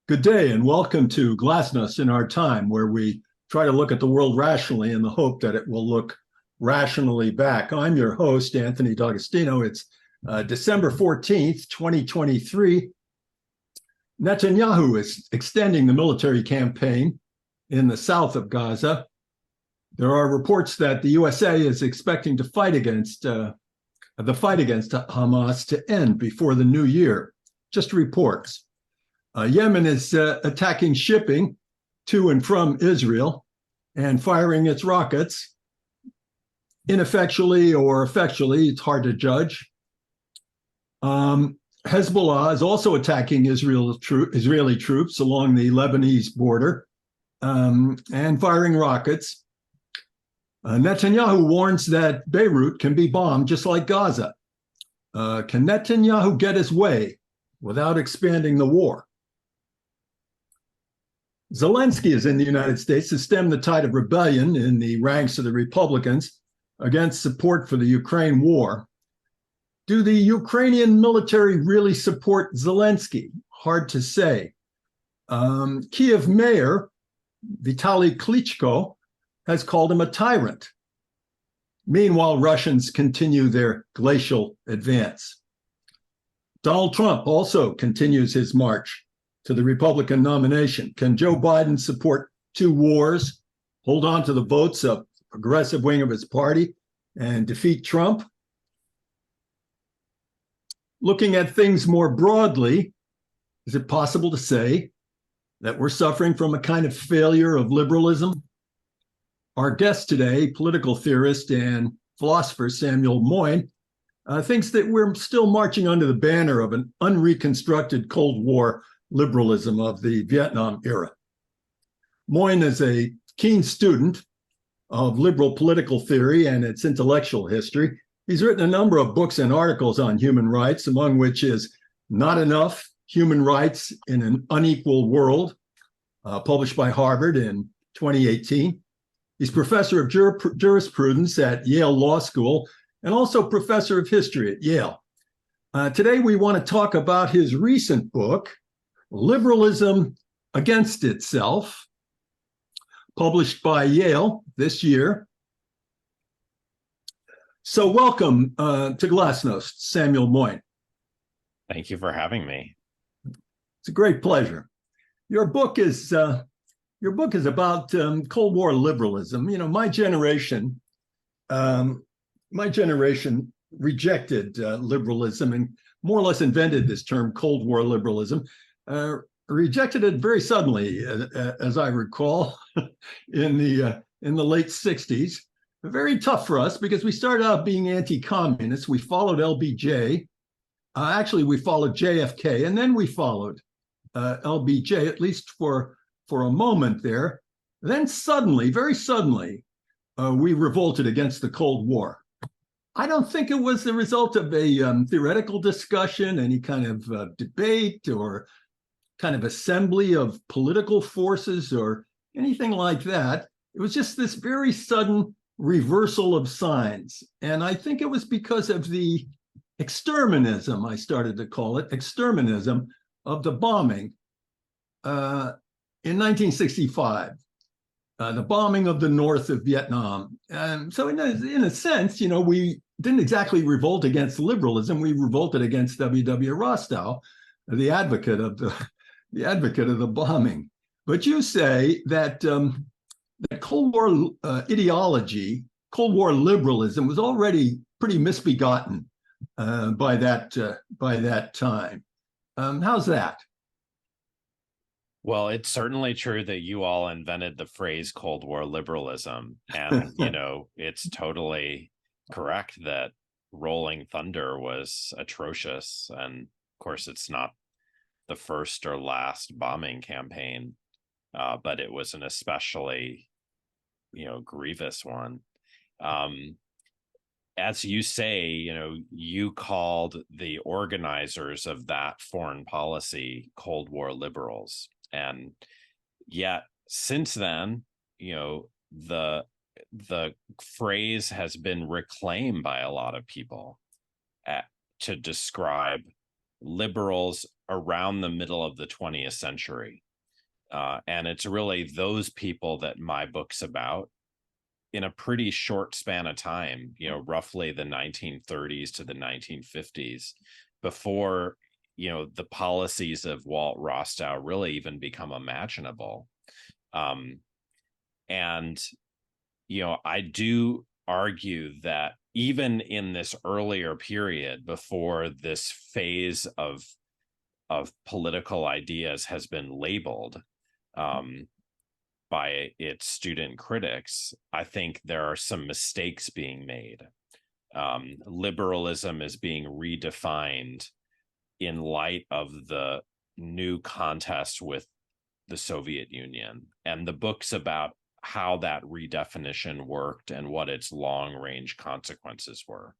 Good day and welcome to Glasnost in Our Time, where we try to look at the world rationally in the hope that it will look rationally back. I'm your host, Anthony D'Agostino. It's December 14th, 2023. Netanyahu is extending the military campaign in the south of Gaza. There are reports that the USA is expecting to fight against Hamas to end before the new year. Just reports. Yemen is attacking shipping to and from Israel and firing its rockets ineffectually or effectually. It's hard to judge. Hezbollah is also attacking Israeli troops along the Lebanese border and firing rockets. Netanyahu warns that Beirut can be bombed just like Gaza. Can Netanyahu get his way without expanding the war? Zelensky is in the United States to stem the tide of rebellion in the ranks of the Republicans against support for the Ukraine war. Do the Ukrainian military really support Zelensky? Hard to say. Kiev mayor Vitaly Klitschko has called him a tyrant. Meanwhile, Russians continue their glacial advance. Donald Trump also continues his march to the Republican nomination. Can Joe Biden support two wars, hold on to the votes of the progressive wing of his party, and defeat Trump? Looking at things more broadly, is it possible to say that we're suffering from a kind of failure of liberalism? Our guest today, political theorist and philosopher Samuel Moyn, thinks that we're still marching under the banner of an unreconstructed Cold War liberalism of the Vietnam era. Moyn is a keen student of liberal political theory and its intellectual history. He's written a number of books and articles on human rights, among which is Not Enough: Human Rights in an Unequal World, published by Harvard in 2018. He's professor of jurisprudence at Yale Law School and also professor of history at Yale. Today, we want to talk about his recent book, Liberalism Against Itself, published by Yale this year. So welcome to Glasnost, Samuel Moyn. Thank you for having me. It's a great pleasure. Your book is about Cold War liberalism. You know, my generation rejected liberalism and more or less invented this term Cold War liberalism. Rejected it very suddenly, as I recall, in the late 60s. Very tough for us because we started out being anti-communist. We followed LBJ. Actually, we followed JFK, and then we followed LBJ, at least for a moment there. Then suddenly, very suddenly, we revolted against the Cold War. I don't think it was the result of a theoretical discussion, any kind of debate or kind of assembly of political forces or anything like that. It was just this very sudden reversal of signs. And I think it was because of the exterminism, I started to call it, exterminism of the bombing in 1965, the bombing of the north of Vietnam. And so in a sense, you know, we didn't exactly revolt against liberalism. We revolted against W.W. Rostow, the advocate of the bombing. But you say that that Cold War ideology, Cold War liberalism, was already pretty misbegotten by that time. How's that? Well, it's certainly true that you all invented the phrase Cold War liberalism. And, you know, it's totally correct that Rolling Thunder was atrocious. And of course, it's not the first or last bombing campaign, but it was an especially, you know, grievous one. As you say, you know, you called the organizers of that foreign policy Cold War liberals. And yet since then, you know, the phrase has been reclaimed by a lot of people to describe liberals around the middle of the 20th century. And it's really those people that my book's about in a pretty short span of time, roughly the 1930s to the 1950s, before, the policies of Walt Rostow really even become imaginable. And, I do argue that even in this earlier period, before this phase of political ideas has been labeled by its student critics, I think there are some mistakes being made. Liberalism is being redefined in light of the new contest with the Soviet Union, and the book's about how that redefinition worked and what its long-range consequences were.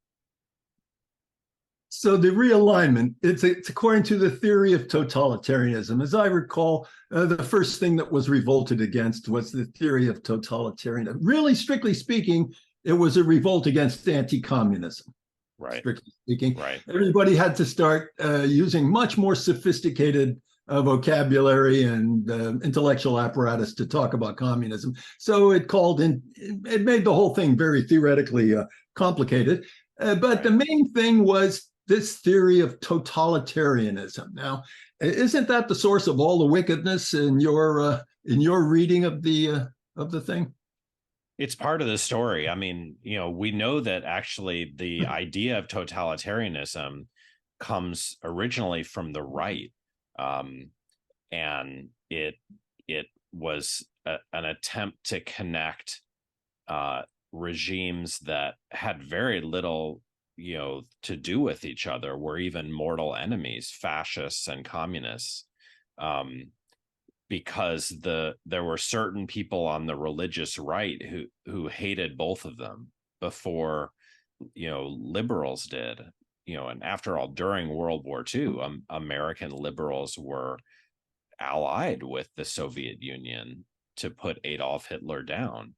So the realignment, it's according to the theory of totalitarianism. As I recall, the first thing that was revolted against was the theory of totalitarianism. Really, strictly speaking, it was a revolt against anti-communism. Right. Strictly speaking, right. Everybody had to start using much more sophisticated vocabulary and intellectual apparatus to talk about communism. So it made the whole thing very theoretically complicated. But the main thing was this theory of totalitarianism. Now, isn't that the source of all the wickedness in your reading of the thing? It's part of the story. I mean, we know that actually the idea of totalitarianism comes originally from the right, and it was an attempt to connect regimes that had very little to do with each other, were even mortal enemies, fascists and communists, because there were certain people on the religious right who hated both of them before liberals did. And after all, during World War II, American liberals were allied with the Soviet Union to put Adolf Hitler down.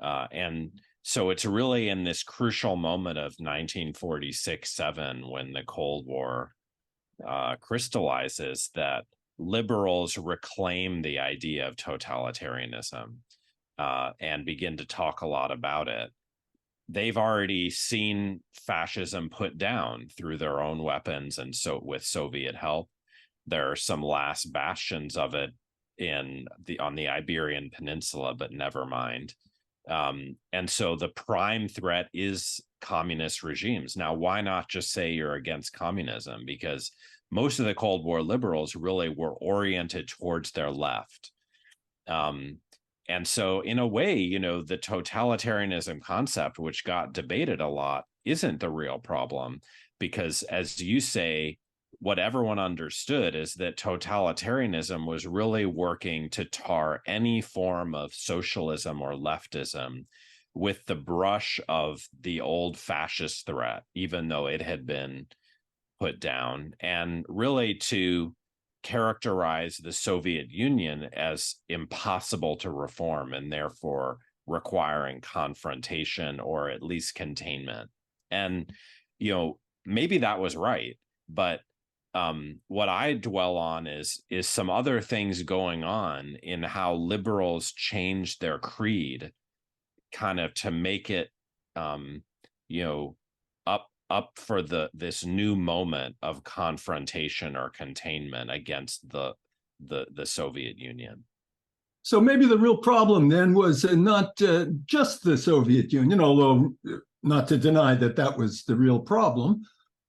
And so it's really in this crucial moment of 1946-7, when the Cold War crystallizes, that liberals reclaim the idea of totalitarianism and begin to talk a lot about it. They've already seen fascism put down through their own weapons, and so with Soviet help. There are some last bastions of it on the Iberian Peninsula, but never mind. And so the prime threat is communist regimes. Now, why not just say you're against communism? Because most of the Cold War liberals really were oriented towards their left. And so in a way, the totalitarianism concept, which got debated a lot, isn't the real problem, because, as you say, what everyone understood is that totalitarianism was really working to tar any form of socialism or leftism with the brush of the old fascist threat, even though it had been put down, and really to characterize the Soviet Union as impossible to reform, and therefore requiring confrontation or at least containment. And, maybe that was right, but what I dwell on is some other things going on in how liberals changed their creed, kind of to make it, up for this new moment of confrontation or containment against the Soviet Union. So maybe the real problem then was not just the Soviet Union, although not to deny that was the real problem.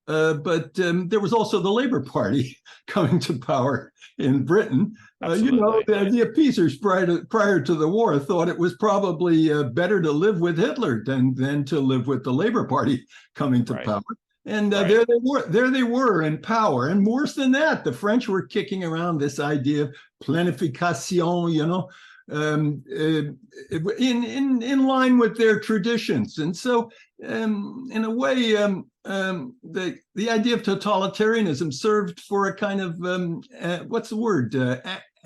But there was also the Labour Party coming to power in Britain. The appeasers prior to the war thought it was probably better to live with Hitler than to live with the Labour Party coming to power. And there they were in power. And worse than that, the French were kicking around this idea of planification, in line with their traditions. And so in a way, the idea of totalitarianism served for a kind of what's the word,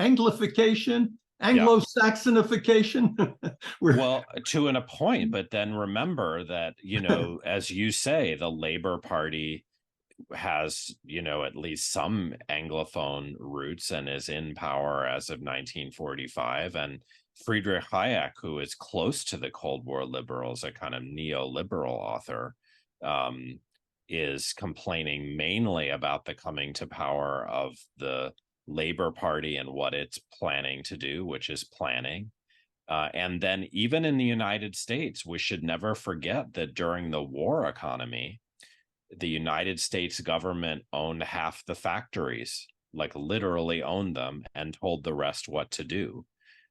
Anglification, Anglo-Saxonification. Well, to a point, but then remember that as you say, the Labour Party has, at least some Anglophone roots and is in power as of 1945. And Friedrich Hayek, who is close to the Cold War liberals, a kind of neoliberal author, is complaining mainly about the coming to power of the Labor Party and what it's planning to do, which is planning. And then even in the United States, we should never forget that during the war economy, the United States government owned half the factories, like literally owned them, and told the rest what to do.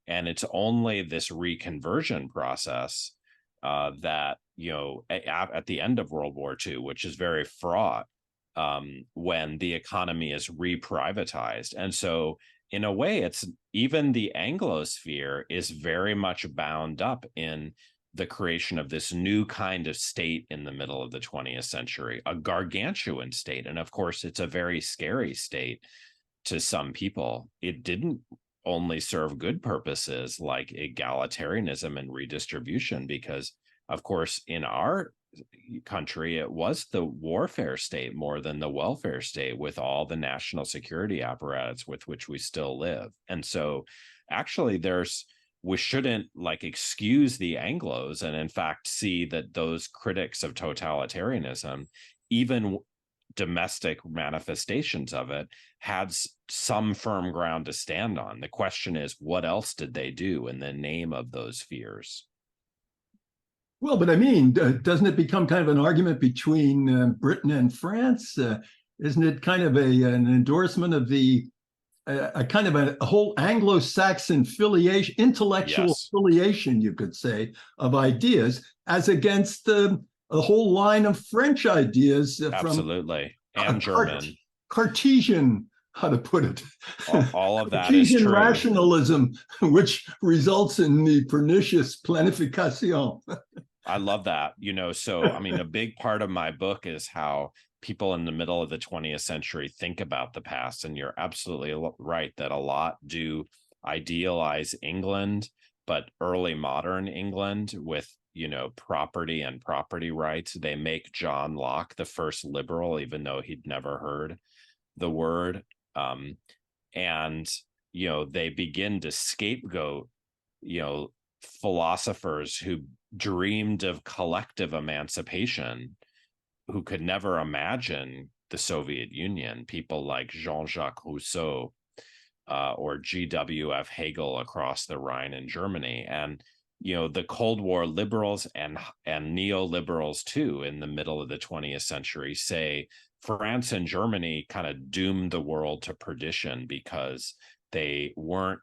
And it's only this reconversion process that, at the end of World War II, which is very fraught, when the economy is reprivatized. And so in a way, it's even the Anglosphere is very much bound up in the creation of this new kind of state in the middle of the 20th century, a gargantuan state. And of course, it's a very scary state to some people. It didn't only serve good purposes like egalitarianism and redistribution, because, of course, in our country, it was the warfare state more than the welfare state, with all the national security apparatus with which we still live. And so actually we shouldn't excuse the Anglos, and in fact see that those critics of totalitarianism, even domestic manifestations of it, had some firm ground to stand on. The question is, what else did they do in the name of those fears? Well, but I mean, doesn't it become kind of an argument between Britain and France? Isn't it kind of an endorsement of the a kind of a whole Anglo-Saxon affiliation, intellectual affiliation, you could say, of ideas, as against a whole line of French ideas absolutely, and German Cartesian, how to put it, all of that is true. Rationalism, which results in the pernicious planification. I love that. So I mean, a big part of my book is how people in the middle of the 20th century think about the past. And you're absolutely right that a lot do idealize England, but early modern England with, property and property rights. They make John Locke the first liberal, even though he'd never heard the word. And, they begin to scapegoat, philosophers who dreamed of collective emancipation, who could never imagine the Soviet Union, people like Jean-Jacques Rousseau or G.W.F. Hegel across the Rhine in Germany. And, the Cold War liberals and neoliberals, too, in the middle of the 20th century say France and Germany kind of doomed the world to perdition because they weren't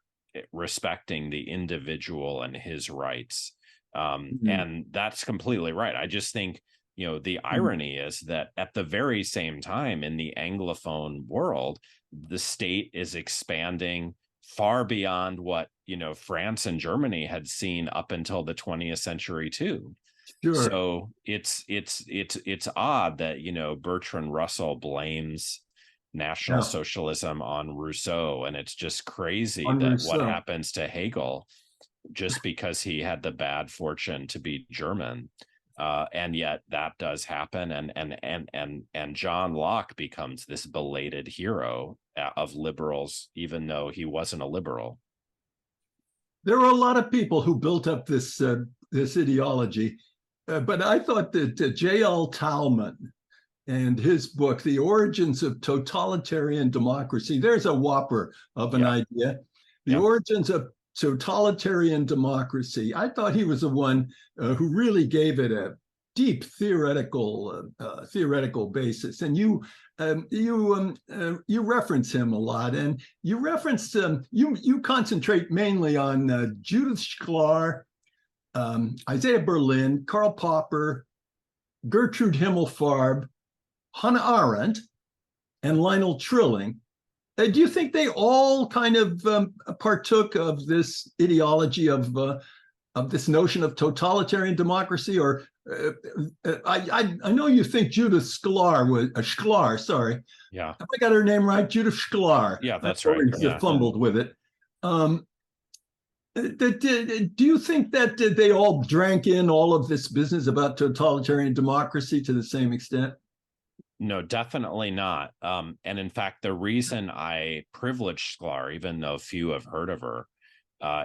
respecting the individual and his rights. And that's completely right. I just think, the irony is that at the very same time in the Anglophone world, the state is expanding far beyond what, France and Germany had seen up until the 20th century too. Sure. So it's odd that, Bertrand Russell blames National Socialism on Rousseau, and it's just crazy what happens to Hegel just because he had the bad fortune to be German. And yet that does happen, and John Locke becomes this belated hero of liberals, even though he wasn't a liberal. There are a lot of people who built up this ideology, but I thought that J.L. Talman and his book, The Origins of Totalitarian Democracy, there's a whopper of an idea. The Origins of Totalitarian Democracy. I thought he was the one who really gave it a deep theoretical basis. And you reference him a lot, and you reference you concentrate mainly on Judith Shklar, Isaiah Berlin, Karl Popper, Gertrude Himmelfarb, Hannah Arendt, and Lionel Trilling. Do you think they all kind of partook of this ideology of this notion of totalitarian democracy? Or I know you think Judith Shklar was Shklar. Sorry, have I got her name right? Judith Shklar. Yeah, that's right. I fumbled with it. Do you think that they all drank in all of this business about totalitarian democracy to the same extent? No, definitely not. And in fact, the reason I privileged Sklar, even though few have heard of her,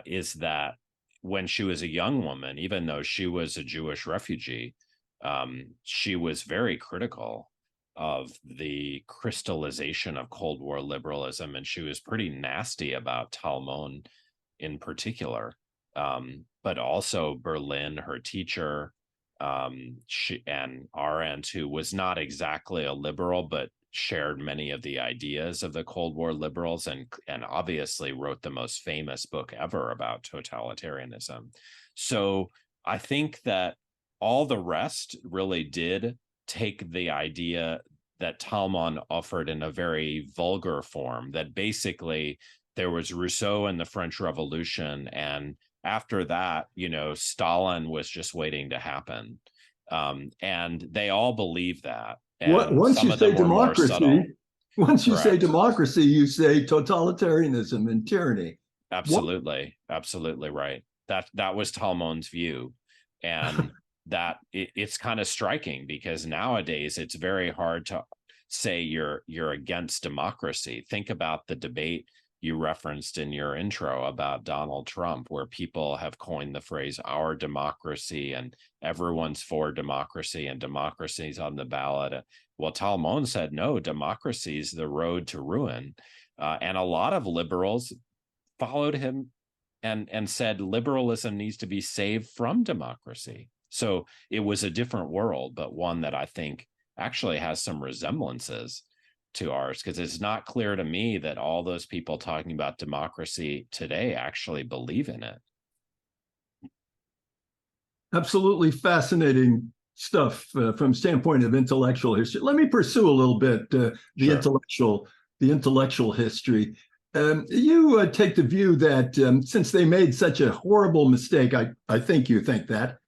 is that when she was a young woman, even though she was a Jewish refugee, she was very critical of the crystallization of Cold War liberalism, and she was pretty nasty about Talmon in particular, but also Berlin, her teacher, she and Arendt, who was not exactly a liberal, but shared many of the ideas of the Cold War liberals, and obviously wrote the most famous book ever about totalitarianism. So I think that all the rest really did take the idea that Talmon offered in a very vulgar form, that basically there was Rousseau and the French Revolution, and after that, Stalin was just waiting to happen. And they all believe that. And Once some you of say them were more subtle. democracy, once you say Correct. democracy, you say totalitarianism and tyranny. Absolutely. Absolutely right. That was Talmon's view. And that it's kind of striking, because nowadays it's very hard to say you're against democracy. Think about the debate you referenced in your intro about Donald Trump, where people have coined the phrase "our democracy" and everyone's for democracy and democracy's on the ballot. Well, Talmon said, no, democracy is the road to ruin. And a lot of liberals followed him and said liberalism needs to be saved from democracy. So it was a different world, but one that I think actually has some resemblances to ours, because it's not clear to me that all those people talking about democracy today actually believe in it. Absolutely fascinating stuff from standpoint of intellectual history. Let me pursue a little bit Sure. the intellectual history. You take the view that since they made such a horrible mistake, I think you think that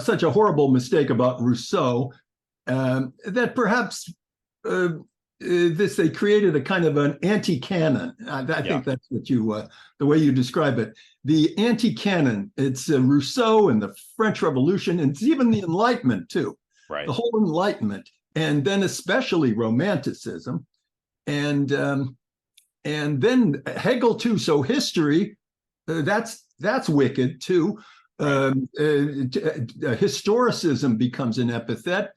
such a horrible mistake about Rousseau, that perhaps they created a kind of an anti-canon. I think that's what the way you describe it. The anti-canon, it's Rousseau and the French Revolution, and it's even the Enlightenment too. Right. The whole Enlightenment, and then especially Romanticism, and then Hegel too. So history, that's wicked too. Historicism becomes an epithet.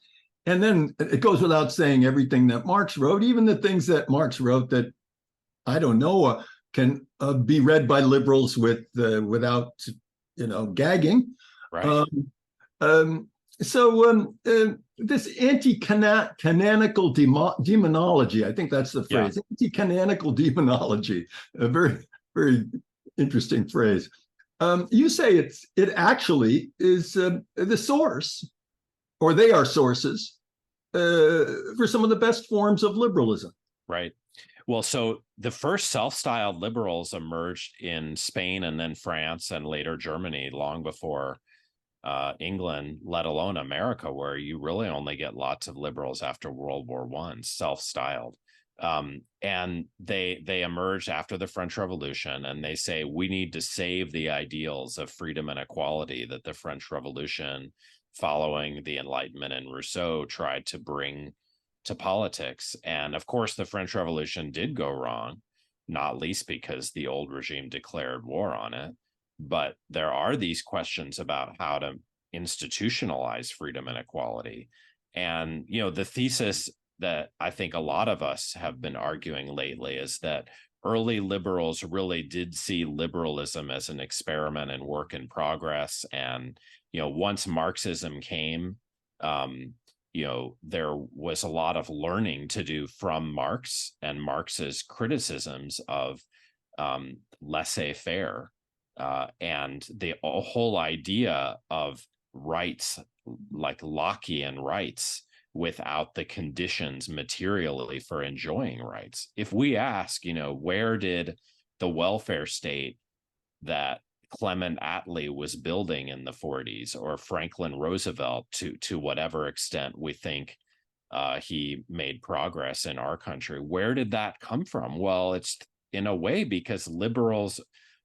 And then it goes without saying everything that Marx wrote, even the things that Marx wrote that, I don't know, can be read by liberals without, gagging. Right. So this anti-canonical demonology, I think that's the phrase, anti-canonical demonology, a very, very interesting phrase. You say it actually is the source, or they are sources for some of the best forms of liberalism. Right. Well, so the first self-styled liberals emerged in Spain and then France and later Germany, long before England, let alone America, where you really only get lots of liberals after World War I, self-styled. And they emerged after the French Revolution, and they say we need to save the ideals of freedom and equality that the French Revolution, following the Enlightenment and Rousseau, tried to bring to politics. And of course, the French Revolution did go wrong, not least because the old regime declared war on it. But there are these questions about how to institutionalize freedom and equality. And, the thesis that I think a lot of us have been arguing lately is that early liberals really did see liberalism as an experiment and work in progress. And, once Marxism came, there was a lot of learning to do from Marx and Marx's criticisms of laissez-faire. And the whole idea of rights, like Lockean rights, without the conditions materially for enjoying rights. If we ask, where did the welfare state that Clement Attlee was building in the 40s, or Franklin Roosevelt, to whatever extent we think he made progress in our country, where did that come from? Well, it's in a way because liberals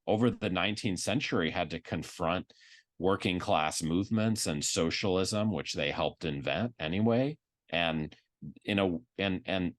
over the 19th century had to confront working class movements and socialism, which they helped invent anyway. And and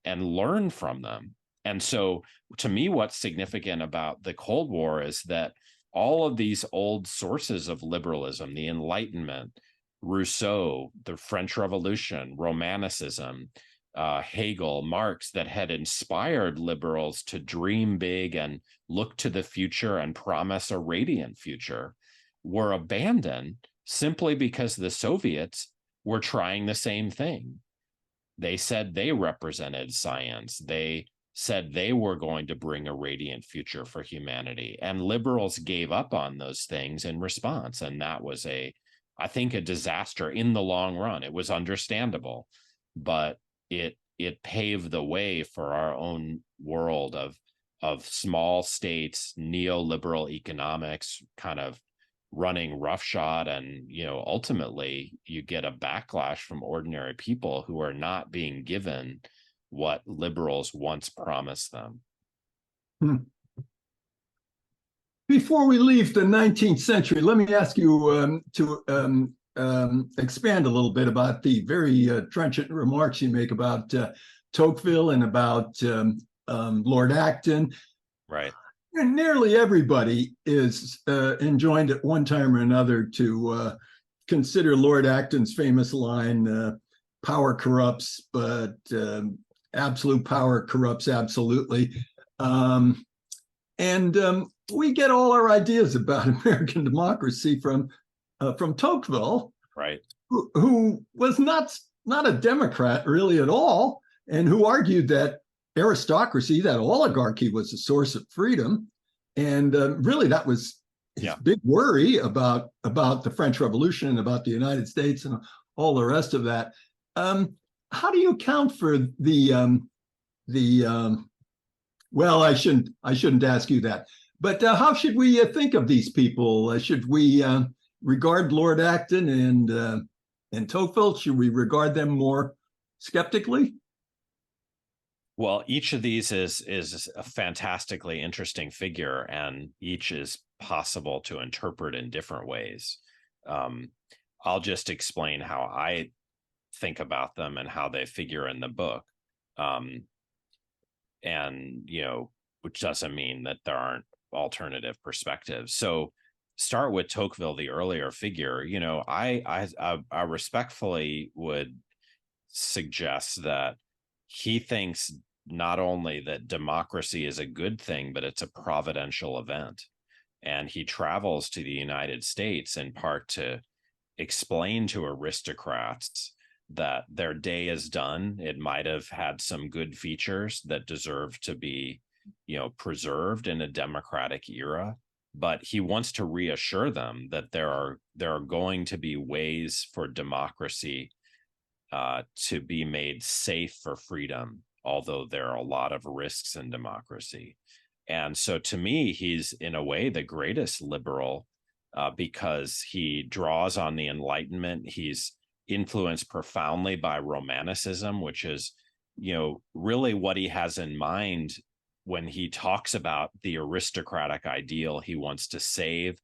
learn from them. And so to me, what's significant about the Cold War is that all of these old sources of liberalism, the Enlightenment, Rousseau, the French Revolution, Romanticism, Hegel, Marx, that had inspired liberals to dream big and look to the future and promise a radiant future, were abandoned simply because the Soviets were trying the same thing. They said they represented science. They said they were going to bring a radiant future for humanity. And liberals gave up on those things in response. And that was I think, a disaster in the long run. It was understandable, but it paved the way for our own world of small states, neoliberal economics kind of running roughshod. And, ultimately you get a backlash from ordinary people who are not being given what liberals once promised them. Before we leave the 19th century, let me ask you to expand a little bit about the very trenchant remarks you make about Tocqueville and about Lord Acton. Right. And nearly everybody is enjoined at one time or another to consider Lord Acton's famous line, power corrupts, but absolute power corrupts absolutely. We get all our ideas about American democracy from Tocqueville, right, who was not a Democrat really at all, and who argued that aristocracy, that oligarchy, was a source of freedom. And really, that was his big worry about the French Revolution and about the United States and all the rest of that. How do you account for well, I shouldn't ask you that, but how should we think of these people? Should we regard Lord Acton and Tocqueville? Should we regard them more skeptically? Well, each of these is a fantastically interesting figure, and each is possible to interpret in different ways. I'll just explain how I think about them and how they figure in the book. Which doesn't mean that there aren't alternative perspectives. So start with Tocqueville, the earlier figure. I respectfully would suggest that he thinks not only that democracy is a good thing, but it's a providential event. And he travels to the United States in part to explain to aristocrats that their day is done. It might have had some good features that deserve to be, preserved in a democratic era, but he wants to reassure them that there are going to be ways for democracy to be made safe for freedom, although there are a lot of risks in democracy. And so to me, he's in a way the greatest liberal because he draws on the Enlightenment. He's influenced profoundly by Romanticism, which is, really what he has in mind when he talks about the aristocratic ideal he wants to save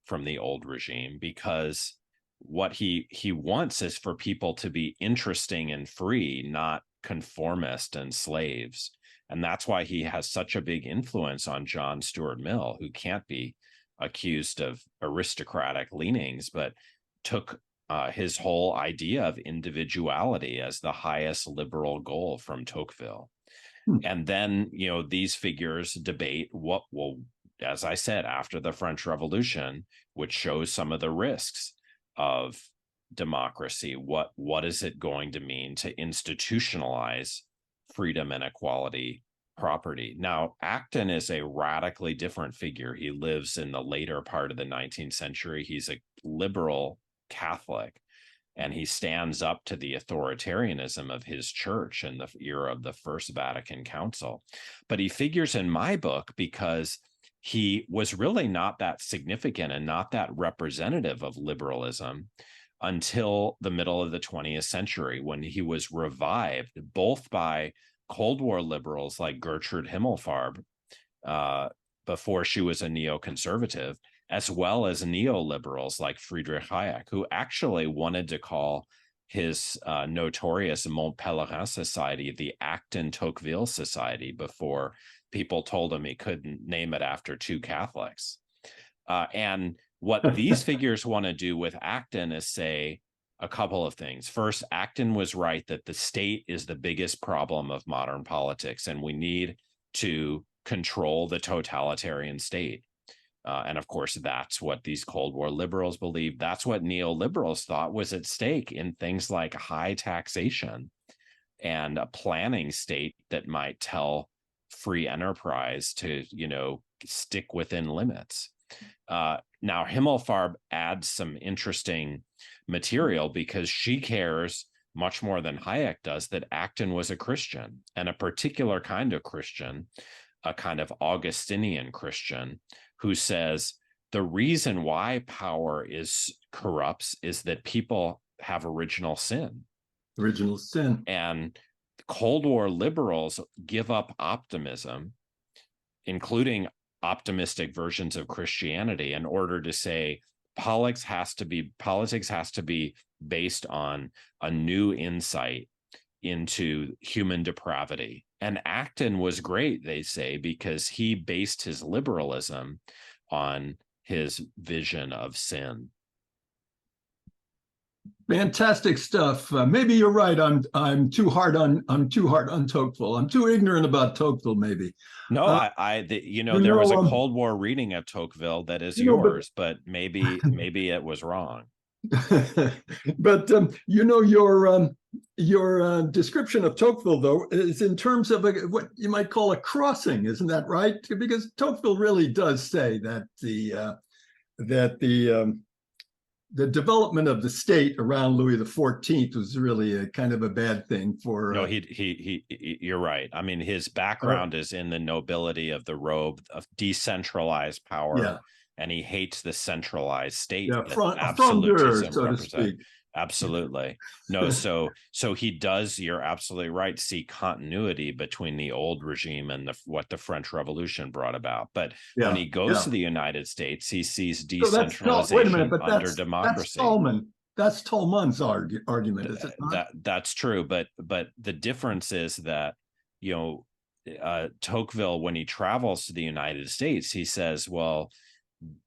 from the old regime, because what he wants is for people to be interesting and free, not conformist and slaves. And that's why he has such a big influence on John Stuart Mill, who can't be accused of aristocratic leanings, but took his whole idea of individuality as the highest liberal goal from Tocqueville. And then, these figures debate what will, as I said, after the French Revolution, which shows some of the risks of democracy. What is it going to mean to institutionalize freedom and equality, property? Now, Acton is a radically different figure. He lives in the later part of the 19th century. He's a liberal Catholic, and he stands up to the authoritarianism of his church in the era of the First Vatican Council. But he figures in my book because he was really not that significant and not that representative of liberalism until the middle of the 20th century, when he was revived both by Cold War liberals like Gertrude Himmelfarb, before she was a neoconservative, as well as neoliberals like Friedrich Hayek, who actually wanted to call his notorious Mont Pelerin Society, the Acton Tocqueville Society, before people told him he couldn't name it after two Catholics. And what these figures want to do with Acton is say a couple of things. First, Acton was right that the state is the biggest problem of modern politics, and we need to control the totalitarian state. And of course, that's what these Cold War liberals believed. That's what neoliberals thought was at stake in things like high taxation and a planning state that might tell free enterprise to, stick within limits. Now, Himmelfarb adds some interesting material because she cares much more than Hayek does that Acton was a Christian, and a particular kind of Christian, a kind of Augustinian Christian, who says the reason why power corrupts is that people have original sin. Original sin. And Cold War liberals give up optimism, including optimistic versions of Christianity, in order to say politics has to be based on a new insight into human depravity. And Acton was great, they say, because he based his liberalism on his vision of sin. Fantastic stuff. Maybe you're right. I'm too hard on Tocqueville. I'm too ignorant about Tocqueville. Maybe. No, there was a Cold War reading of Tocqueville that is yours, but maybe it was wrong. But your description of Tocqueville, though, is in terms of what you might call a crossing, isn't that right? Because Tocqueville really does say that the development of the state around Louis XIV was really a kind of a bad thing for. No, you're right. I mean, his background is in the nobility of the robe of decentralized power. Yeah. And he hates the centralized state. Yeah, Absolutism, so to speak. Absolutely. No, so he does, you're absolutely right, see continuity between the old regime and what the French Revolution brought about. But when he goes to the United States, he sees decentralization under democracy. That's Tolman's argument, is it not? That's true. But the difference is that, Tocqueville, when he travels to the United States, he says, well,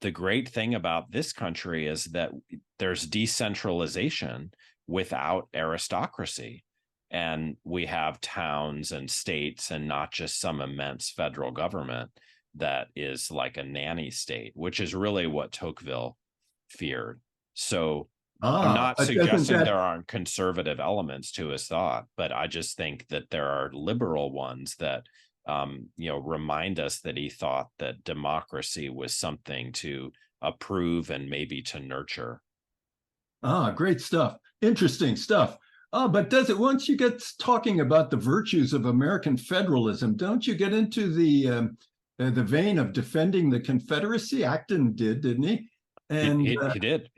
the great thing about this country is that there's decentralization without aristocracy. And we have towns and states and not just some immense federal government that is like a nanny state, which is really what Tocqueville feared. So I'm not suggesting there aren't conservative elements to his thought, but I just think that there are liberal ones that remind us that he thought that democracy was something to approve and maybe to nurture. Great stuff. Interesting stuff. But once you get talking about the virtues of American federalism, don't you get into the vein of defending the Confederacy? Acton did, didn't he? And he did.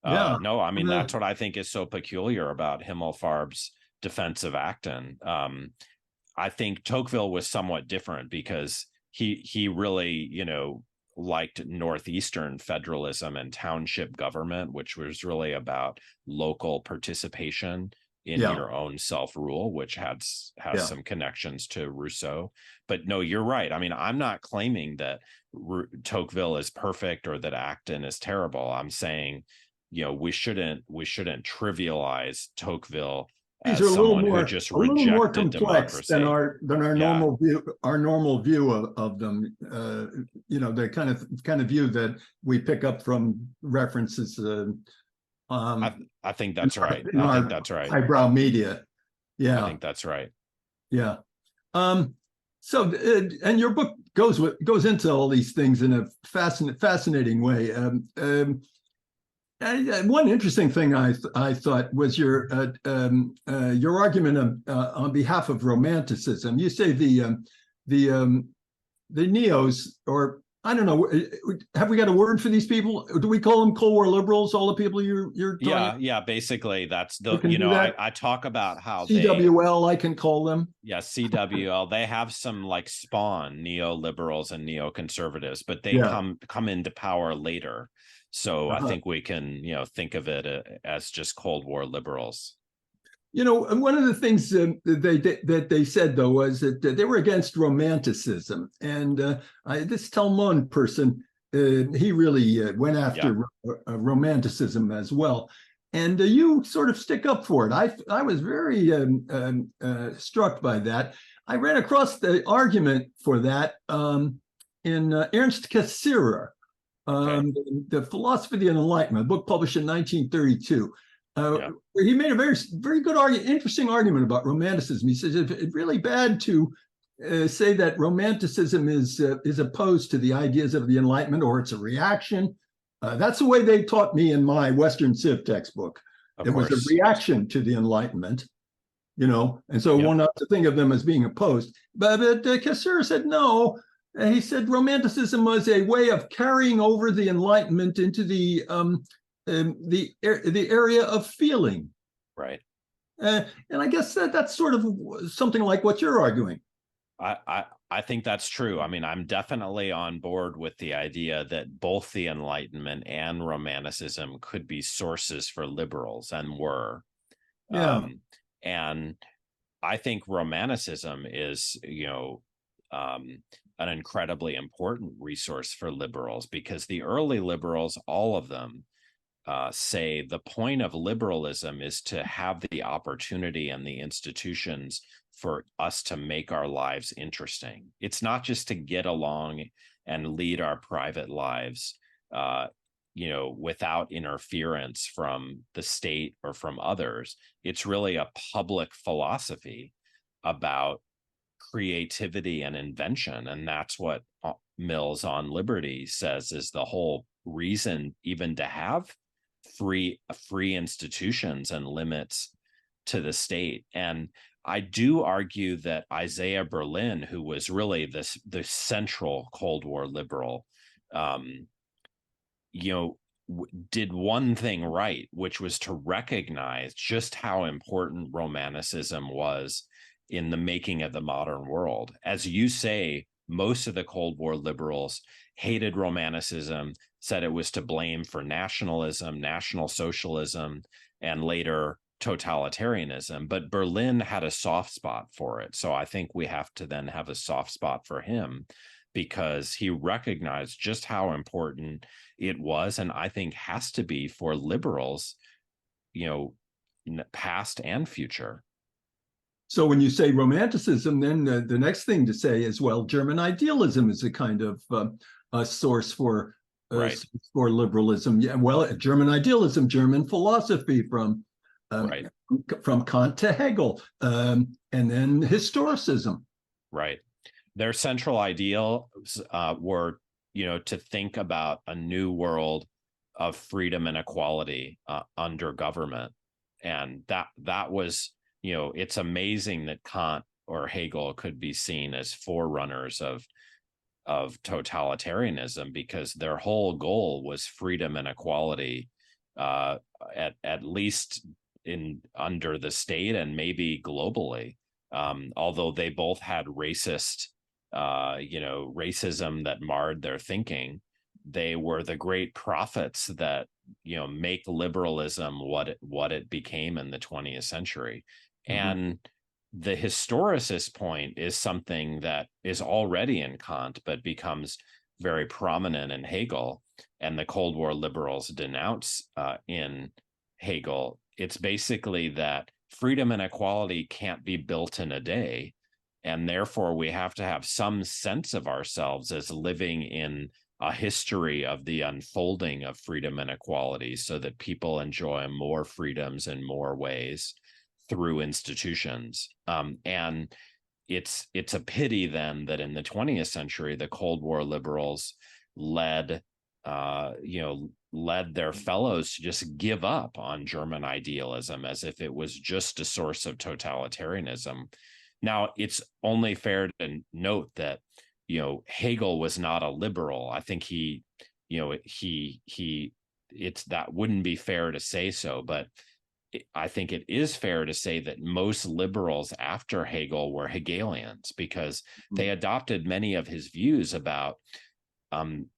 Yeah. No, I mean, that's what I think is so peculiar about Himmelfarb's defense of Acton. I think Tocqueville was somewhat different because he really, liked Northeastern federalism and township government, which was really about local participation in your own self-rule, which has some connections to Rousseau. But no, you're right. I mean, I'm not claiming that Tocqueville is perfect or that Acton is terrible. I'm saying, we shouldn't trivialize Tocqueville as someone who just rejected democracy than our normal view of them. The kind of view that we pick up from references. I think that's right. I think that's right. Highbrow media. Yeah, I think that's right. Yeah. So, and your book goes into all these things in a fascinating way. One interesting thing I thought was your argument on behalf of Romanticism. You say the neos, or I don't know. Have we got a word for these people? Do we call them Cold War liberals? All the people you're talking? Yeah. Basically, that's the, We can do that. I talk about how they, CWL, I can call them. yeah, CWL, they have some like spawn neoliberals and neoconservatives, but they Yeah. come into power later. So I Uh-huh. think we can, think of it as just Cold War liberals. And one of the things that they said though was that they were against Romanticism, and this Talmud person, he really went Yeah. after Romanticism as well. And you sort of stick up for it. I was very struck by that. I ran across the argument for that in Ernst Cassirer, Okay. the Philosophy of the Enlightenment, a book published in 1932. Yeah. He made a very good argument, interesting argument about Romanticism. He says it's really bad to say that Romanticism is opposed to the ideas of the Enlightenment, or it's a reaction. That's the way they taught me in my Western Civ textbook. Of It was a course. reaction to the Enlightenment, and so Yep. one not to think of them as being opposed. But Cassirer said no. He said Romanticism was a way of carrying over the Enlightenment into the area of feeling, Right. and I guess that's sort of something like what you're arguing. I think that's true. I mean, I'm definitely on board with the idea that both the Enlightenment and Romanticism could be sources for liberals, and were. Yeah. And I think Romanticism is, an incredibly important resource for liberals, because the early liberals, all of them, say the point of liberalism is to have the opportunity and the institutions for us to make our lives interesting. It's not just to get along and lead our private lives, without interference from the state or from others. It's really a public philosophy about creativity and invention. And that's what Mills on Liberty says is the whole reason even to have free institutions and limits to the state. And I do argue that Isaiah Berlin, who was really the central Cold War liberal, did one thing right, which was to recognize just how important Romanticism was in the making of the modern world. As you say, most of the Cold War liberals hated Romanticism, said it was to blame for nationalism, National Socialism, and later totalitarianism. But Berlin had a soft spot for it. So I think we have to then have a soft spot for him, because he recognized just how important it was, and I think has to be for liberals, past and future. So when you say Romanticism, then the next thing to say is, well, German idealism is a kind of a source for Right. for liberalism. Yeah, well, German idealism, German philosophy from Right. from Kant to Hegel, and then historicism. Right. Their central ideals were, to think about a new world of freedom and equality under government. And that was, it's amazing that Kant or Hegel could be seen as forerunners of totalitarianism, because their whole goal was freedom and equality, at least under the state and maybe globally. Although they both had racism that marred their thinking, they were the great prophets that make liberalism what it became in the 20th century. Mm-hmm. And the historicist point is something that is already in Kant, but becomes very prominent in Hegel, and the Cold War liberals denounce in Hegel. It's basically that freedom and equality can't be built in a day, and therefore we have to have some sense of ourselves as living in a history of the unfolding of freedom and equality, so that people enjoy more freedoms in more ways through institutions. And it's a pity then that in the 20th century, the Cold War liberals led their fellows to just give up on German idealism as if it was just a source of totalitarianism. Now, it's only fair to note that, Hegel was not a liberal. I think it's that wouldn't be fair to say so, but I think it is fair to say that most liberals after Hegel were Hegelians, because they adopted many of his views about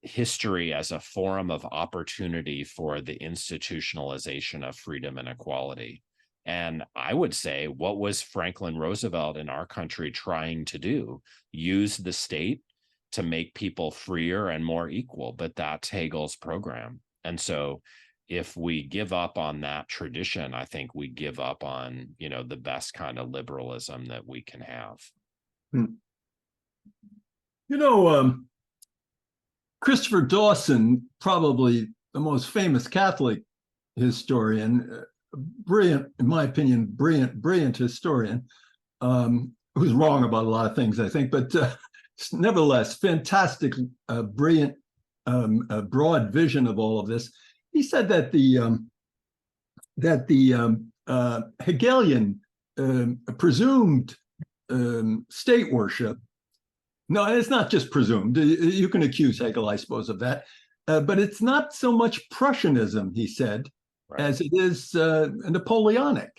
history as a forum of opportunity for the institutionalization of freedom and equality. And I would say, what was Franklin Roosevelt in our country trying to do? Use the state to make people freer and more equal. But that's Hegel's program. And so if we give up on that tradition, I think we give up on, the best kind of liberalism that we can have. Christopher Dawson, probably the most famous Catholic historian, brilliant, in my opinion, brilliant historian, who's wrong about a lot of things, I think, but nevertheless, fantastic, brilliant, broad vision of all of this. He said that the Hegelian presumed state worship. No, it's not just presumed. You can accuse Hegel, I suppose, of that, but it's not so much Prussianism, he said, right, as it is Napoleonic.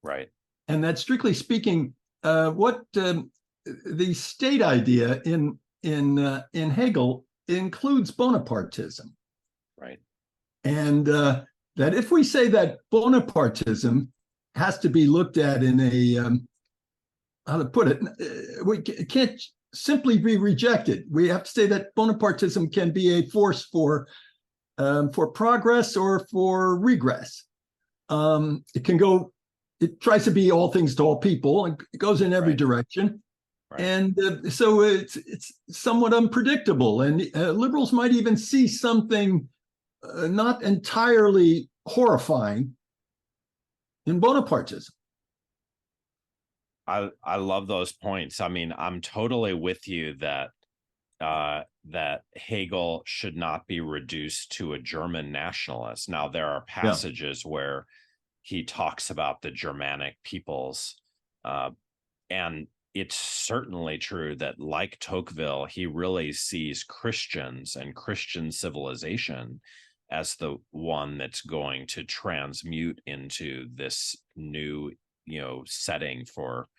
Right. And that, strictly speaking, what the state idea in Hegel includes Bonapartism. Right. And that if we say that Bonapartism has to be looked at in a, how to put it, we can't simply be rejected. We have to say that Bonapartism can be a force for progress or for regress. It tries to be all things to all people, and it goes in every direction. Right. And so it's somewhat unpredictable. And liberals might even see something not entirely horrifying in Bonapartism. I love those points. I mean, I'm totally with you that that Hegel should not be reduced to a German nationalist. Now, there are passages where he talks about the Germanic peoples, and it's certainly true that, like Tocqueville, he really sees Christians and Christian civilization as the one that's going to transmute into this new, setting for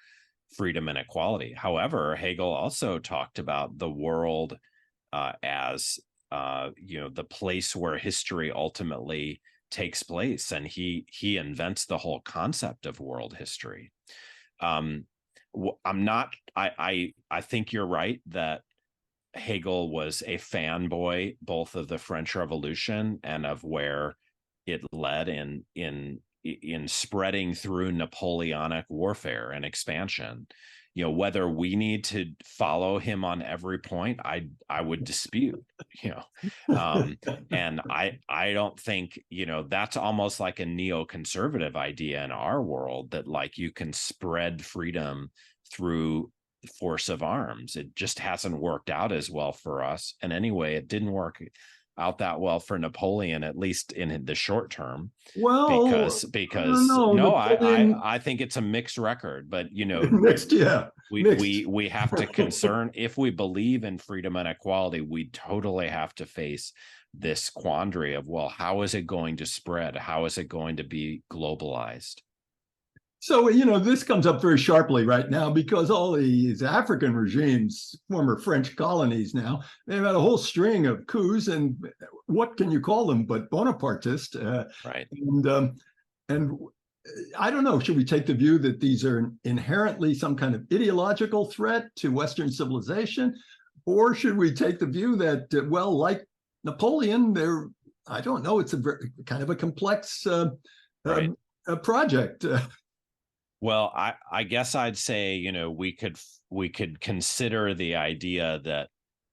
freedom and equality. However, Hegel also talked about the world as, the place where history ultimately takes place, and he invents the whole concept of world history. I think you're right that Hegel was a fanboy both of the French Revolution and of where it led in spreading through Napoleonic warfare and expansion. Whether we need to follow him on every point, I would dispute. And I don't think, that's almost like a neoconservative idea in our world, that like you can spread freedom through the force of arms. It just hasn't worked out as well for us. And anyway, it didn't work out that well for Napoleon, at least in the short term. Well, because Napoleon... I think it's a mixed record, but mixed, yeah. We have to concern, if we believe in freedom and equality, we totally have to face this quandary of, well, how is it going to spread? How is it going to be globalized? So, this comes up very sharply right now because all these African regimes, former French colonies now, they've had a whole string of coups, and what can you call them but Bonapartist? Right. And I don't know, should we take the view that these are inherently some kind of ideological threat to Western civilization? Or should we take the view that, well, like Napoleon, I don't know, it's a very kind of a complex project. Well, I guess I'd say, we could consider the idea that,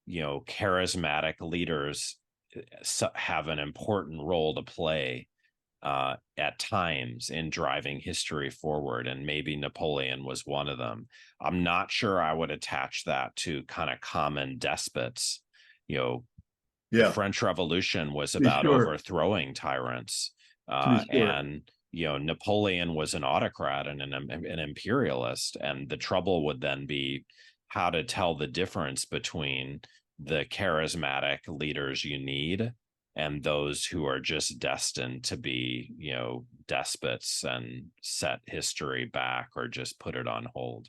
charismatic leaders have an important role to play at times in driving history forward. And maybe Napoleon was one of them. I'm not sure I would attach that to kind of common despots. The French Revolution was about overthrowing tyrants. And Napoleon was an autocrat and an imperialist, and the trouble would then be, how to tell the difference between the charismatic leaders you need and those who are just destined to be, despots and set history back or just put it on hold.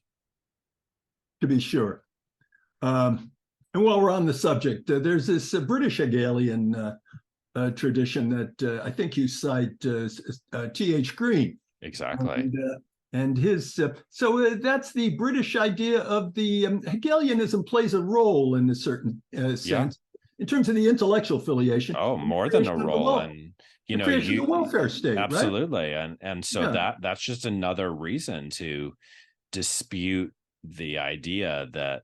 To be sure. And while we're on the subject, there's this British Hegelian tradition that I think you cite, T.H. Green. Exactly. And his, so that's the British idea of the Hegelianism plays a role in a certain sense in terms of the intellectual affiliation. Oh, more than a role. And, the creation of the welfare state, absolutely. Right? And so that's just another reason to dispute the idea that,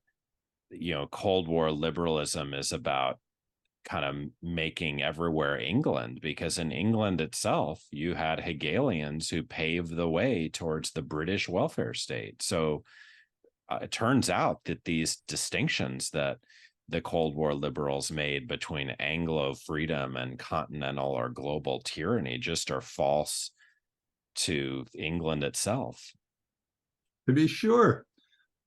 Cold War liberalism is about kind of making everywhere England, because in England itself, you had Hegelians who paved the way towards the British welfare state. So it turns out that these distinctions that the Cold War liberals made between Anglo freedom and continental or global tyranny just are false to England itself. To be sure.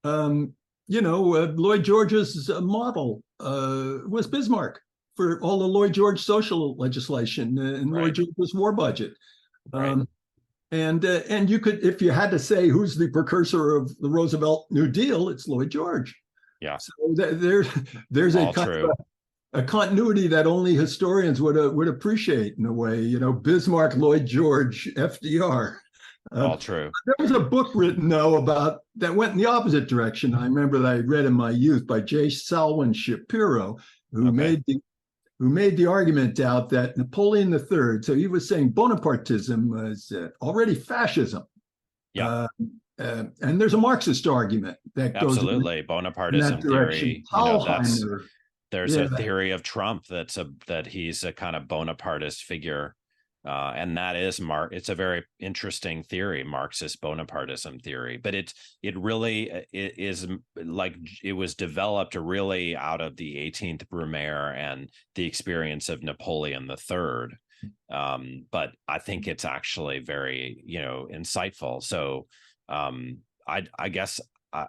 Lloyd George's model was Bismarck for all the Lloyd George social legislation and Lloyd George's war budget. And you could, if you had to say who's the precursor of the Roosevelt New Deal, it's Lloyd George. Yeah. So there's a kind of a continuity that only historians would appreciate in a way. Bismarck, Lloyd George, FDR. All true. There was a book written, though, about that went in the opposite direction. I remember that I read in my youth by J. Salwin Shapiro, who made the argument out that Napoleon III, so he was saying Bonapartism was already fascism. Yeah. And there's a Marxist argument that goes absolutely Bonapartism theory. There's a theory of Trump that he's a kind of Bonapartist figure. And that is it's a very interesting theory, Marxist Bonapartism theory, but it really is like it was developed really out of the 18th Brumaire and the experience of Napoleon III. But I think it's actually very, insightful. So I guess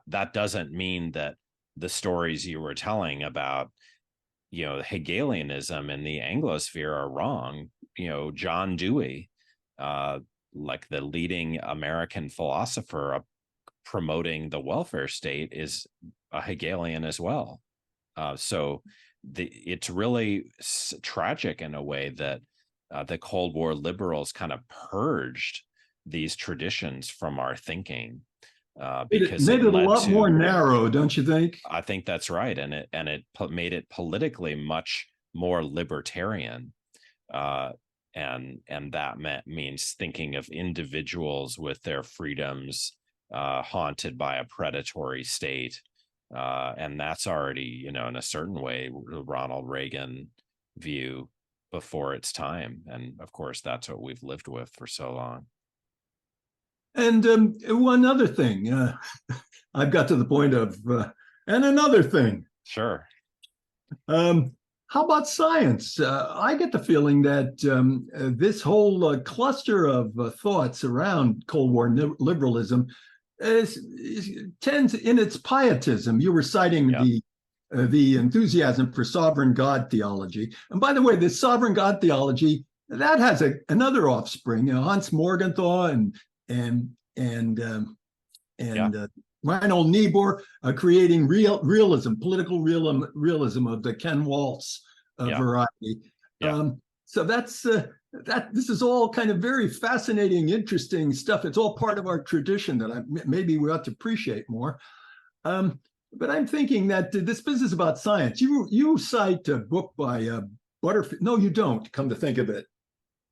that doesn't mean that the stories you were telling about, Hegelianism in the Anglosphere are wrong. John Dewey, like the leading American philosopher promoting the welfare state, is a Hegelian as well. So it's really tragic in a way that the Cold War liberals kind of purged these traditions from our thinking. Because it made it a lot more narrow, don't you think? I think that's right, and it made it politically much more libertarian. And that means thinking of individuals with their freedoms haunted by a predatory state. And that's already, in a certain way, Ronald Reagan view before its time. And of course, that's what we've lived with for so long. And one other thing, I've got to the point of, and another thing. Sure. How about science? I get the feeling that this whole cluster of thoughts around Cold War liberalism tends in its pietism. You were citing the enthusiasm for sovereign God theology. And by the way, this sovereign God theology, that has another offspring, Hans Morgenthau and Reinhold Niebuhr creating realism, political realism of the Ken Waltz variety. So that's this is all kind of very fascinating, interesting stuff. It's all part of our tradition that maybe we ought to appreciate more. But I'm thinking that this business about science, you cite a book by Butterfield. No, you don't. Come to think of it.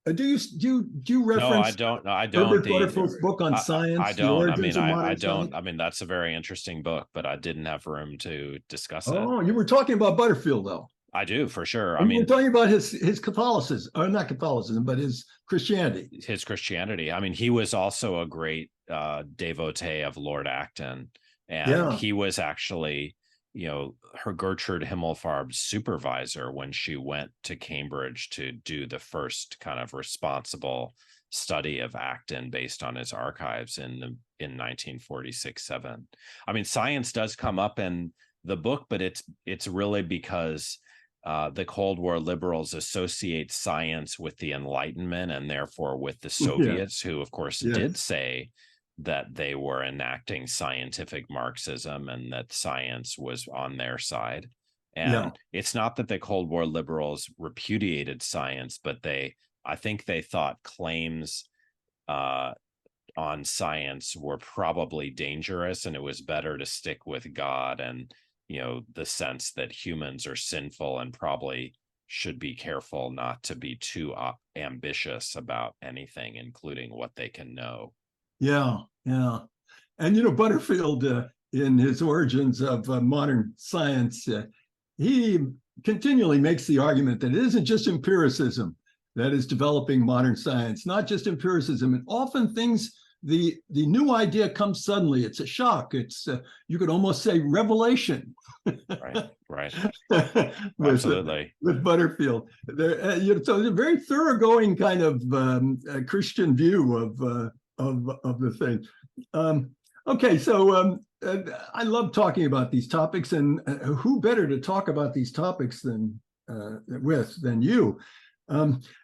Do you reference? No, I don't. Herbert Butterfield's book on science. I don't. I don't. I mean, that's a very interesting book, but I didn't have room to discuss it. Oh, you were talking about Butterfield, though. I do, for sure. I mean, we're talking about his Catholicism, or not Catholicism, but his Christianity. His Christianity. I mean, he was also a great devotee of Lord Acton, and he was actually, her Gertrude Himmelfarb's supervisor when she went to Cambridge to do the first kind of responsible study of Acton based on his archives in in 1946-7. I mean, science does come up in the book, but it's really because the Cold War liberals associate science with the Enlightenment and therefore with the Soviets, who, of course, did say that they were enacting scientific Marxism and that science was on their side. And it's not that the Cold War liberals repudiated science, but I think they thought claims on science were probably dangerous, and it was better to stick with God and, the sense that humans are sinful and probably should be careful not to be too ambitious about anything, including what they can know. Yeah. And, Butterfield, in his Origins of Modern Science, he continually makes the argument that it isn't just empiricism that is developing modern science, not just empiricism. And often the new idea comes suddenly. It's a shock. It's, you could almost say, revelation. Right. Absolutely. With Butterfield. So it's a very thoroughgoing kind of Christian view of the thing. Okay, so I love talking about these topics, and who better to talk about these topics than you?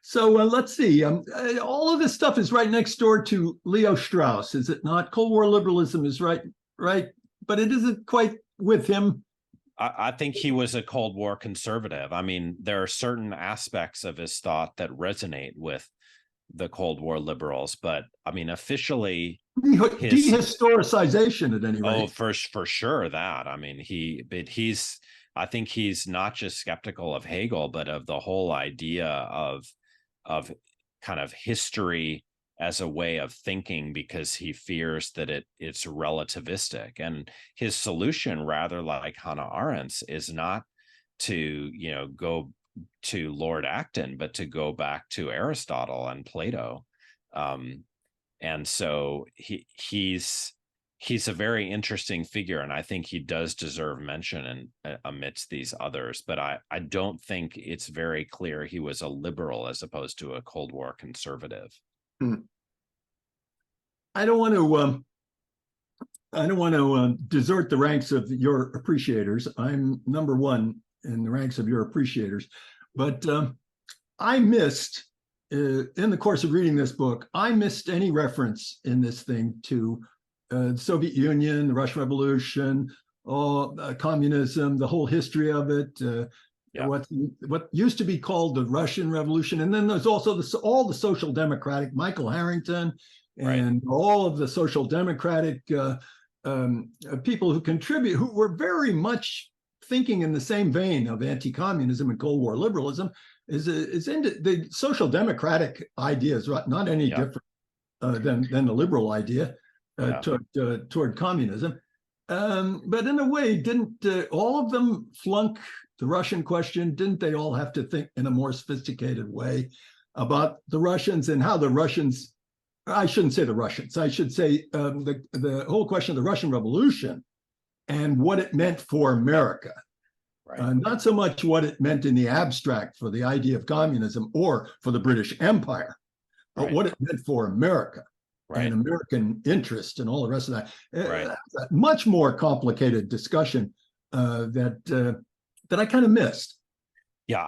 So let's see. All of this stuff is right next door to Leo Strauss, is it not? Cold War liberalism is right, but it isn't quite with him. I think he was a Cold War conservative. I mean, there are certain aspects of his thought that resonate with the Cold War liberals, but I mean, officially, dehistoricization at any rate. Oh, for sure that. I mean, I think he's not just skeptical of Hegel, but of the whole idea of kind of history as a way of thinking, because he fears that it's relativistic. And his solution, rather like Hannah Arendt's, is not to go to Lord Acton, but to go back to Aristotle and Plato. And so he's a very interesting figure, and I think he does deserve mention amidst these others. But I don't think it's very clear he was a liberal as opposed to a Cold War conservative. I don't want to desert the ranks of your appreciators. I'm number one in the ranks of your appreciators, but I missed in the course of reading this book, I missed any reference in this thing to the Soviet Union, the Russian Revolution, communism, the whole history of it, what used to be called the Russian Revolution. And then there's also all the social democratic, Michael Harrington, and all of the social democratic people who contribute, who were very much thinking in the same vein of anti-communism and Cold War liberalism, is into the social democratic ideas, right? Not any different than the liberal idea toward communism. But in a way, didn't all of them flunk the Russian question? Didn't they all have to think in a more sophisticated way about the Russians and how the Russians, I shouldn't say the Russians, I should say the whole question of the Russian Revolution and what it meant for America. Not so much what it meant in the abstract for the idea of communism or for the British Empire, but what it meant for America and American interest and all the rest of that. A much more complicated discussion that I kind of missed. Yeah,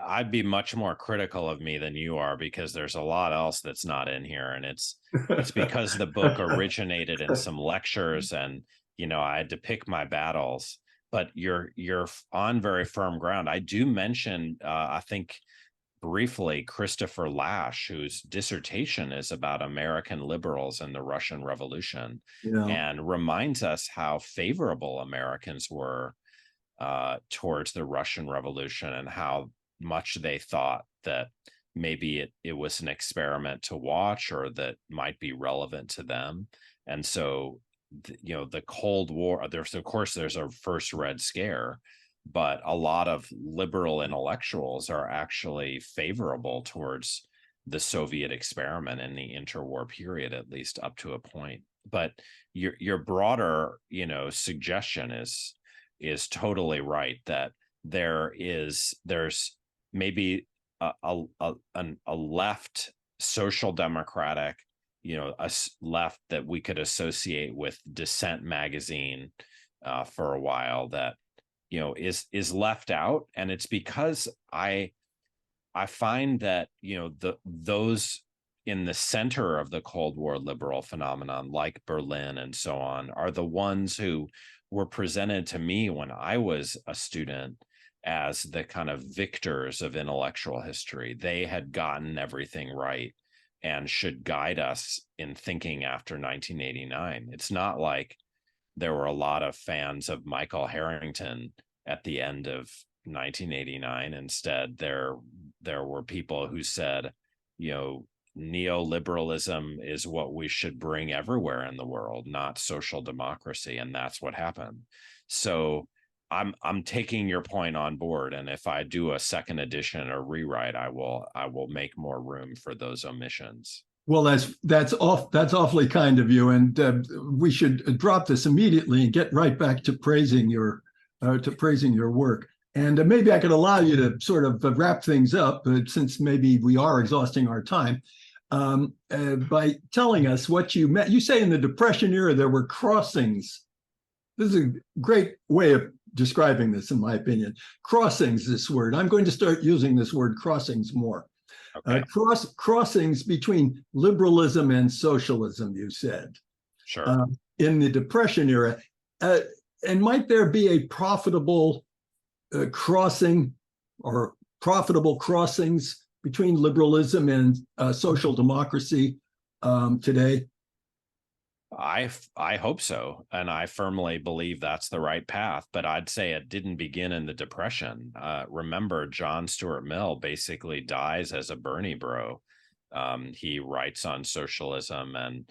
I'd be much more critical of me than you are, because there's a lot else that's not in here, and it's because the book originated in some lectures, and I had to pick my battles. But you're on very firm ground. I do mention, I think briefly, Christopher Lasch, whose dissertation is about American liberals and the Russian Revolution, and reminds us how favorable Americans were towards the Russian Revolution, and how much they thought that maybe it was an experiment to watch, or that might be relevant to them. And so the Cold War, there's a first Red Scare, but a lot of liberal intellectuals are actually favorable towards the Soviet experiment in the interwar period, at least up to a point. But your broader suggestion is totally right, that there's maybe a left social democratic a left that we could associate with Dissent magazine for a while that is left out. And it's because I find that those in the center of the Cold War liberal phenomenon, like Berlin and so on, are the ones who were presented to me when I was a student as the kind of victors of intellectual history. They had gotten everything right and should guide us in thinking after 1989. It's not like there were a lot of fans of Michael Harrington at the end of 1989. Instead, there were people who said, neoliberalism is what we should bring everywhere in the world, not social democracy. And that's what happened. So I'm taking your point on board. And if I do a second edition or rewrite, I will make more room for those omissions. Well, that's awfully kind of you, and we should drop this immediately and get right back to praising your work. And maybe I could allow you to sort of wrap things up, since maybe we are exhausting our time, by telling us what you meant. You say in the Depression era there were crossings. This is a great way of describing this, in my opinion. Crossings, this word. I'm going to start using this word crossings more. Okay. Crossings between liberalism and socialism, you said. Sure. In the Depression era. And might there be a profitable crossing or profitable crossings between liberalism and social democracy today? I hope so. And I firmly believe that's the right path. But I'd say it didn't begin in the Depression. Remember, John Stuart Mill basically dies as a Bernie bro. He writes on socialism, and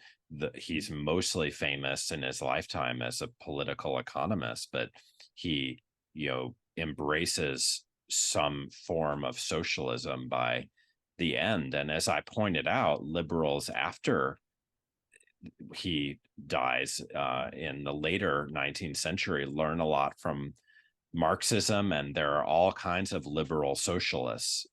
he's mostly famous in his lifetime as a political economist, but he, embraces some form of socialism by the end. And as I pointed out, liberals after he dies in the later 19th century learn a lot from Marxism, and there are all kinds of liberal socialists.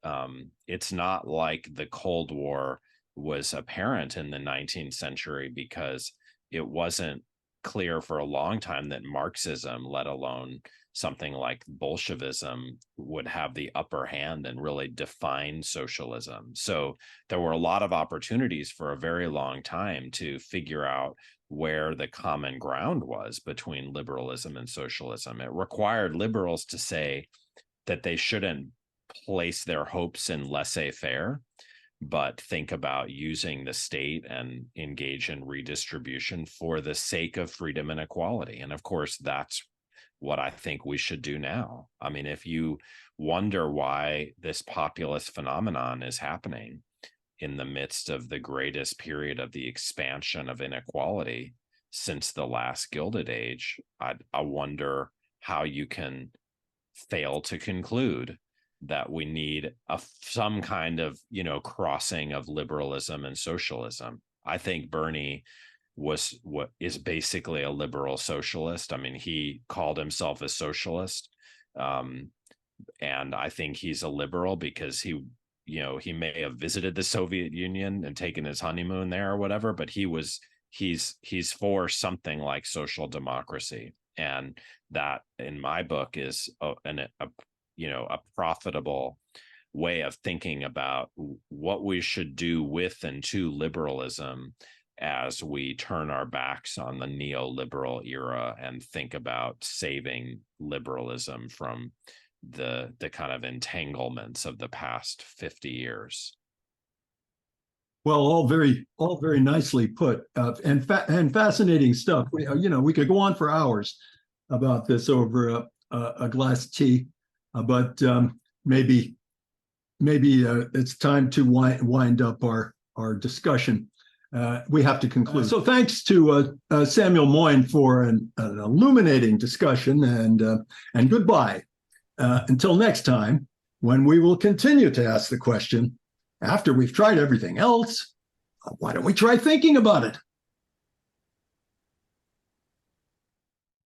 It's not like the Cold War was apparent in the 19th century, because it wasn't clear for a long time that Marxism, let alone something like Bolshevism, would have the upper hand and really define socialism. So there were a lot of opportunities for a very long time to figure out where the common ground was between liberalism and socialism. It required liberals to say that they shouldn't place their hopes in laissez-faire, but think about using the state and engage in redistribution for the sake of freedom and equality. And of course, that's what I think we should do now. I mean, if you wonder why this populist phenomenon is happening in the midst of the greatest period of the expansion of inequality since the last Gilded Age, I wonder how you can fail to conclude that we need some kind of, crossing of liberalism and socialism. I think Bernie was what is basically a liberal socialist. I mean, he called himself a socialist. And I think he's a liberal because he may have visited the Soviet Union and taken his honeymoon there or whatever, but he's for something like social democracy. And that, in my book, is a profitable way of thinking about what we should do with and to liberalism as we turn our backs on the neoliberal era and think about saving liberalism from the kind of entanglements of the past 50 years. Well, all very nicely put, and fascinating stuff. We could go on for hours about this over a glass of tea, but maybe it's time to wind up our discussion. We have to conclude. So thanks to Samuel Moyn for an illuminating discussion, and goodbye. Until next time, when we will continue to ask the question, after we've tried everything else, why don't we try thinking about it?